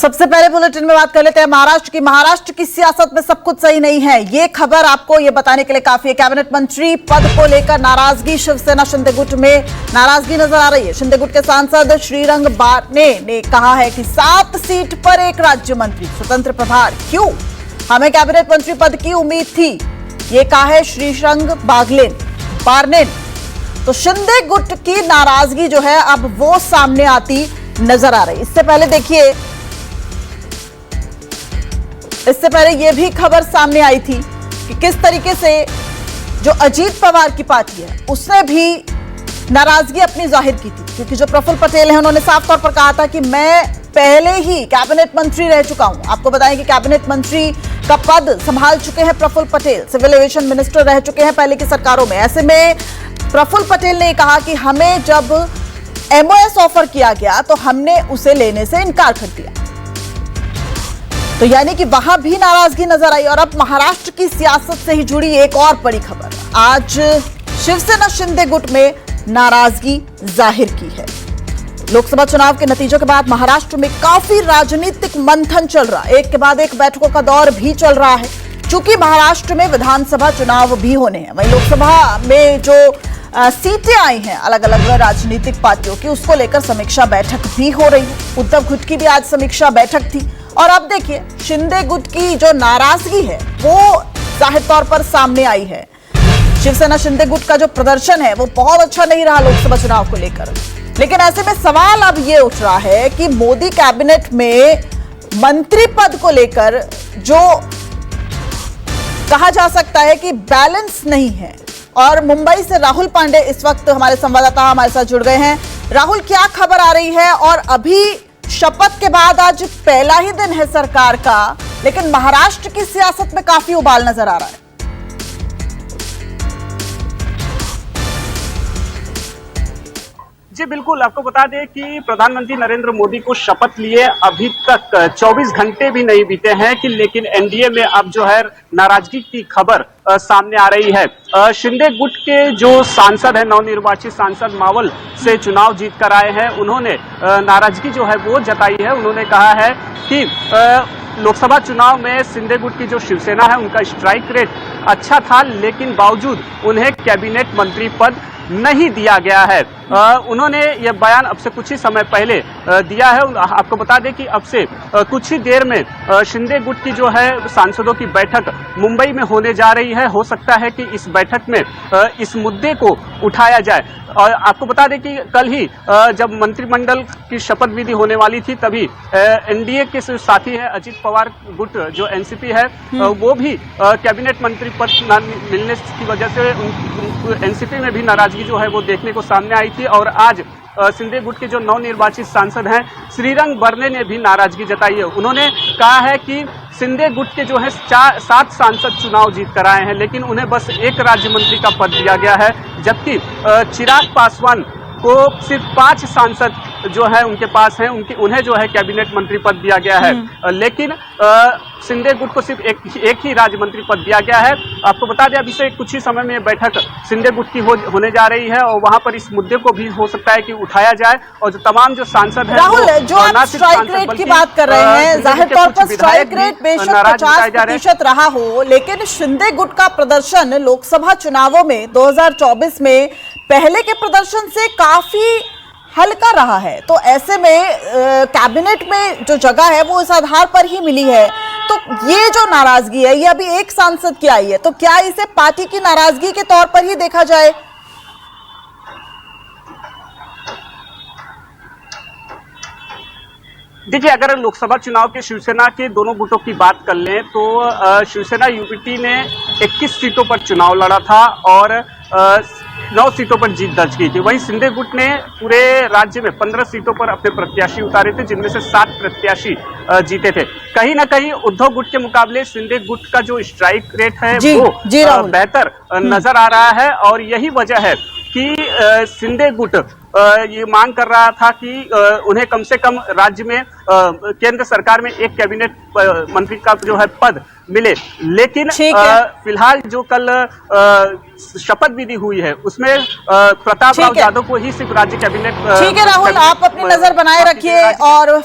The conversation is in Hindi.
सबसे पहले बुलेटिन में बात कर लेते हैं महाराष्ट्र की सियासत में सब कुछ सही नहीं है। ये खबर आपको ये बताने के लिए काफी है। कैबिनेट मंत्री पद को लेकर नाराजगी, शिवसेना शिंदे गुट में नाराजगी नजर आ रही है। शिंदे गुट के सांसद श्रीरंग बारने ने कहा है कि 7 सीट पर एक राज्य मंत्री स्वतंत्र प्रभार क्यों, हमें कैबिनेट मंत्री पद की उम्मीद थी, ये कहा है श्रीरंग बारने। तो शिंदे गुट की नाराजगी जो है अब वो सामने आती नजर आ रही। इससे पहले ये भी खबर सामने आई थी कि किस तरीके से जो अजीत पवार की पार्टी है उसने भी नाराजगी अपनी जाहिर की थी, क्योंकि जो प्रफुल्ल पटेल हैं उन्होंने साफ तौर पर कहा था कि मैं पहले ही कैबिनेट मंत्री रह चुका हूं। आपको बताएं कि कैबिनेट मंत्री का पद संभाल चुके हैं Praful Patel, civil aviation minister रह चुके हैं पहले की सरकारों में। ऐसे में प्रफुल्ल पटेल ने कहा कि हमें जब एमओएस ऑफर किया गया तो हमने उसे लेने से इनकार कर दिया। तो यानी कि वहां भी नाराजगी नजर आई। और अब महाराष्ट्र की सियासत से ही जुड़ी एक और बड़ी खबर, आज शिवसेना शिंदे गुट में नाराजगी जाहिर की है। लोकसभा चुनाव के नतीजों के बाद महाराष्ट्र में काफी राजनीतिक मंथन चल रहा है, एक के बाद एक बैठकों का दौर भी चल रहा है। चूंकि महाराष्ट्र में विधानसभा चुनाव भी होने हैं, वहीं लोकसभा में जो सीटें आई हैं अलग अलग राजनीतिक पार्टियों की, उसको लेकर समीक्षा बैठक भी हो रही है। उद्धव गुट की भी आज समीक्षा बैठक थी। और अब देखिए शिंदे गुट की जो नाराजगी है वो जाहिर तौर पर सामने आई है। शिवसेना शिंदे गुट का जो प्रदर्शन है वो बहुत अच्छा नहीं रहा लोकसभा चुनाव को लेकर। लेकिन ऐसे में सवाल अब ये उठ रहा है कि मोदी कैबिनेट में मंत्री पद को लेकर जो कहा जा सकता है कि बैलेंस नहीं है। और मुंबई से राहुल पांडे इस वक्त हमारे संवाददाता हमारे साथ जुड़ गए हैं। राहुल, क्या खबर आ रही है? और अभी शपथ के बाद आज पहला ही दिन है सरकार का, लेकिन महाराष्ट्र की सियासत में काफी उबाल नजर आ रहा है। जी बिल्कुल, आपको बता दें कि प्रधानमंत्री नरेंद्र मोदी को शपथ लिए अभी तक 24 घंटे भी नहीं बीते हैं कि लेकिन एनडीए में अब जो है नाराजगी की खबर सामने आ रही है। शिंदे गुट के जो सांसद हैं, नवनिर्वाचित सांसद मावल से चुनाव जीत कर आए हैं, उन्होंने नाराजगी जो है वो जताई है। उन्होंने कहा है कि लोकसभा चुनाव में शिंदे गुट की जो शिवसेना है उनका स्ट्राइक रेट अच्छा था, लेकिन बावजूद उन्हें कैबिनेट मंत्री पद नहीं दिया गया है। उन्होंने यह बयान अब से कुछ ही समय पहले दिया है। आपको बता दें कि अब से कुछ ही देर में शिंदे गुट की जो है सांसदों की बैठक मुंबई में होने जा रही है। हो सकता है कि इस बैठक में इस मुद्दे को उठाया जाए। और आपको बता दें कि कल ही जब मंत्रिमंडल की शपथ विधि होने वाली थी, तभी एनडीए के साथी है अजीत पवार गुट जो एनसीपी है, वो भी कैबिनेट मंत्री पद न मिलने की वजह से एनसीपी में भी नाराजगी जो है वो देखने को सामने आई थी। और आज शिंदे गुट के जो नवनिर्वाचित सांसद हैं श्रीरंग बारने ने भी नाराजगी जताई है। उन्होंने कहा है कि शिंदे गुट के जो है 7 सांसद चुनाव जीत कर आए हैं, लेकिन उन्हें बस एक राज्य मंत्री का पद दिया गया है, जबकि चिराग पासवान को सिर्फ 5 सांसद जो है उनके पास हैं, उन्हें जो है कैबिनेट मंत्री पद दिया गया है। लेकिन शिंदे गुट को सिर्फ एक ही राज्य मंत्री पद दिया गया है। आपको बता दें अभी से कुछ ही समय में बैठक शिंदे गुट की होने जा रही है और वहां पर इस मुद्दे को भी हो सकता है कि उठाया जाए। और जो तमाम जो सांसद हैं, राहुल, जो आप स्ट्राइक रेट की बात कर रहे हैं, जाहिर तौर पर स्ट्राइक रेट बेशक 50% रहा हो, लेकिन शिंदे गुट का प्रदर्शन लोकसभा चुनावों में 2024 में पहले के प्रदर्शन से काफी हल्का रहा है। तो ऐसे में कैबिनेट में जो जगह है वो इस आधार पर ही मिली है। तो ये जो नाराजगी है ये अभी एक सांसद की आई है, तो क्या इसे पार्टी की नाराजगी के तौर पर ही देखा जाए? देखिए, अगर लोकसभा चुनाव के शिवसेना के दोनों गुटों की बात कर लें तो शिवसेना यूपीटी ने 21 सीटों पर चुनाव लड़ा था और 9 सीटों पर जीत दर्ज की थी। वहीं शिंदे गुट ने पूरे राज्य में 15 सीटों पर अपने प्रत्याशी उतारे थे, जिनमें से 7 प्रत्याशी जीते थे। कहीं ना कहीं उद्धव गुट के मुकाबले शिंदे गुट का जो स्ट्राइक रेट है वो बेहतर नजर आ रहा है। और यही वजह है कि शिंदे गुट ये मांग कर रहा था कि उन्हें कम से कम राज्य में केंद्र सरकार में एक कैबिनेट मंत्री का जो है पद मिले। लेकिन फिलहाल जो कल शपथ विधि हुई है उसमें प्रताप राव यादव को ही सिर्फ राज्य कैबिनेट। ठीक है राहुल, आप अपनी नजर बनाए रखिए और